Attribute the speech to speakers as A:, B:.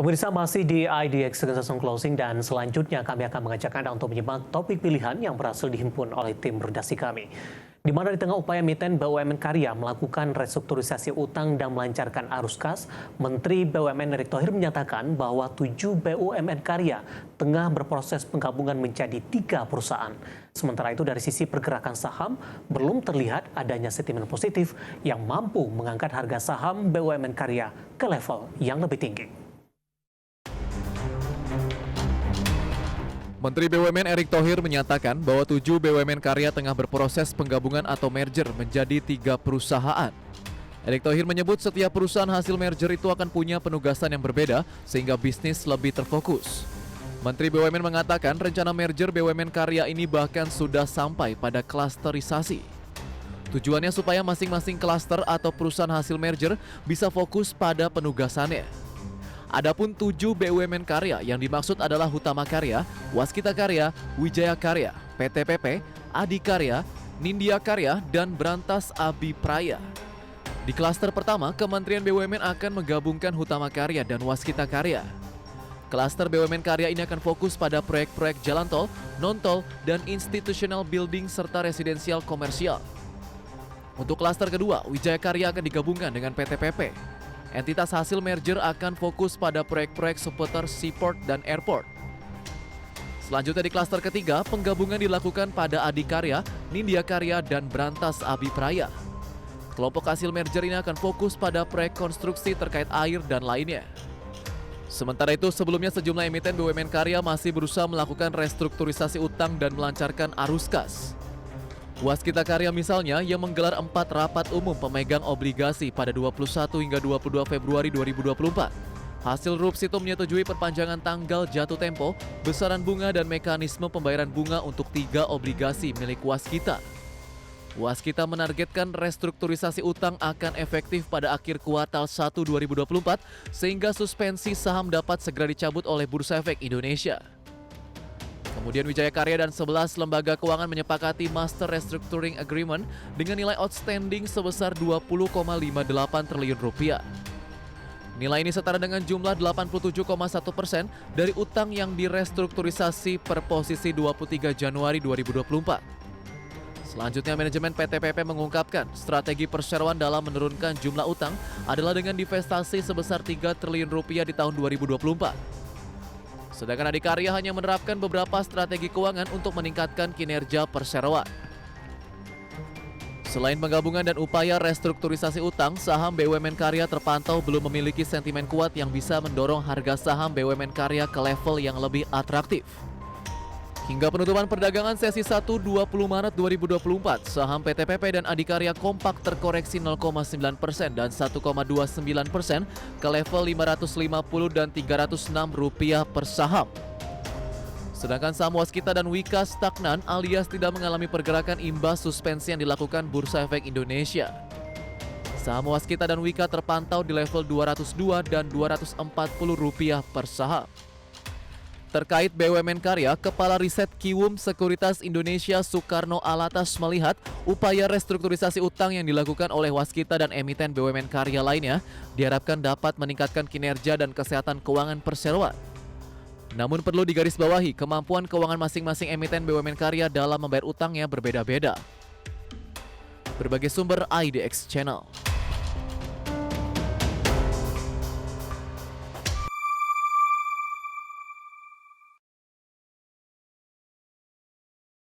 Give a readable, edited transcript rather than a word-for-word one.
A: Pemirsa masih di IDX Session Closing dan selanjutnya kami akan mengajak Anda untuk menyimak topik pilihan yang berhasil dihimpun oleh tim redaksi kami. Di mana di tengah upaya emiten BUMN Karya melakukan restrukturisasi utang dan melancarkan arus kas, Menteri BUMN Erick Thohir menyatakan bahwa 7 BUMN Karya tengah berproses penggabungan menjadi 3 perusahaan. Sementara itu dari sisi pergerakan saham, belum terlihat adanya sentimen positif yang mampu mengangkat harga saham BUMN Karya ke level yang lebih tinggi.
B: Menteri BUMN Erick Thohir menyatakan bahwa 7 BUMN Karya tengah berproses penggabungan atau merger menjadi 3 perusahaan. Erick Thohir menyebut setiap perusahaan hasil merger itu akan punya penugasan yang berbeda sehingga bisnis lebih terfokus. Menteri BUMN mengatakan rencana merger BUMN Karya ini bahkan sudah sampai pada klasterisasi. Tujuannya supaya masing-masing klaster atau perusahaan hasil merger bisa fokus pada penugasannya. Adapun 7 BUMN Karya yang dimaksud adalah Hutama Karya, Waskita Karya, Wijaya Karya, PTPP, Adi Karya, Nindya Karya, dan Brantas Abipraya. Di klaster pertama, Kementerian BUMN akan menggabungkan Hutama Karya dan Waskita Karya. Klaster BUMN Karya ini akan fokus pada proyek-proyek jalan tol, non-tol, dan institutional building serta residensial komersial. Untuk klaster kedua, Wijaya Karya akan digabungkan dengan PTPP. Entitas hasil merger akan fokus pada proyek-proyek seputar seaport dan airport. Selanjutnya di klaster ketiga, penggabungan dilakukan pada Adi Karya, Nindya Karya, dan Brantas Abipraya. Kelompok hasil merger ini akan fokus pada proyek konstruksi terkait air dan lainnya. Sementara itu, sebelumnya sejumlah emiten BUMN Karya masih berusaha melakukan restrukturisasi utang dan melancarkan arus kas. Waskita Karya misalnya yang menggelar 4 rapat umum pemegang obligasi pada 21 hingga 22 Februari 2024. Hasil RUPS itu menyetujui perpanjangan tanggal jatuh tempo, besaran bunga dan mekanisme pembayaran bunga untuk 3 obligasi milik Waskita. Waskita menargetkan restrukturisasi utang akan efektif pada akhir kuartal 1 2024 sehingga suspensi saham dapat segera dicabut oleh Bursa Efek Indonesia. Kemudian Wijaya Karya dan 11 lembaga keuangan menyepakati Master Restructuring Agreement dengan nilai outstanding sebesar 20,58 triliun rupiah. Nilai ini setara dengan jumlah 87,1% dari utang yang direstrukturisasi per posisi 23 Januari 2024. Selanjutnya manajemen PTPP mengungkapkan strategi perseroan dalam menurunkan jumlah utang adalah dengan divestasi sebesar 3 triliun rupiah di tahun 2024. Sedangkan Adi Karya hanya menerapkan beberapa strategi keuangan untuk meningkatkan kinerja perseroan. Selain penggabungan dan upaya restrukturisasi utang, saham BUMN Karya terpantau belum memiliki sentimen kuat yang bisa mendorong harga saham BUMN Karya ke level yang lebih atraktif. Hingga penutupan perdagangan sesi 1 20 Maret 2024, saham PTPP dan Adi Karya kompak terkoreksi 0,9% dan 1,29% ke level 550 dan 306 rupiah per saham. Sedangkan saham Waskita dan Wika stagnan alias tidak mengalami pergerakan imbas suspensi yang dilakukan Bursa Efek Indonesia. Saham Waskita dan Wika terpantau di level 202 dan 240 rupiah per saham. Terkait BUMN Karya, Kepala Riset Kiwum Sekuritas Indonesia Soekarno Alatas melihat upaya restrukturisasi utang yang dilakukan oleh Waskita dan emiten BUMN Karya lainnya diharapkan dapat meningkatkan kinerja dan kesehatan keuangan perseroan. Namun perlu digarisbawahi kemampuan keuangan masing-masing emiten BUMN Karya dalam membayar utangnya berbeda-beda. Berbagai sumber IDX Channel.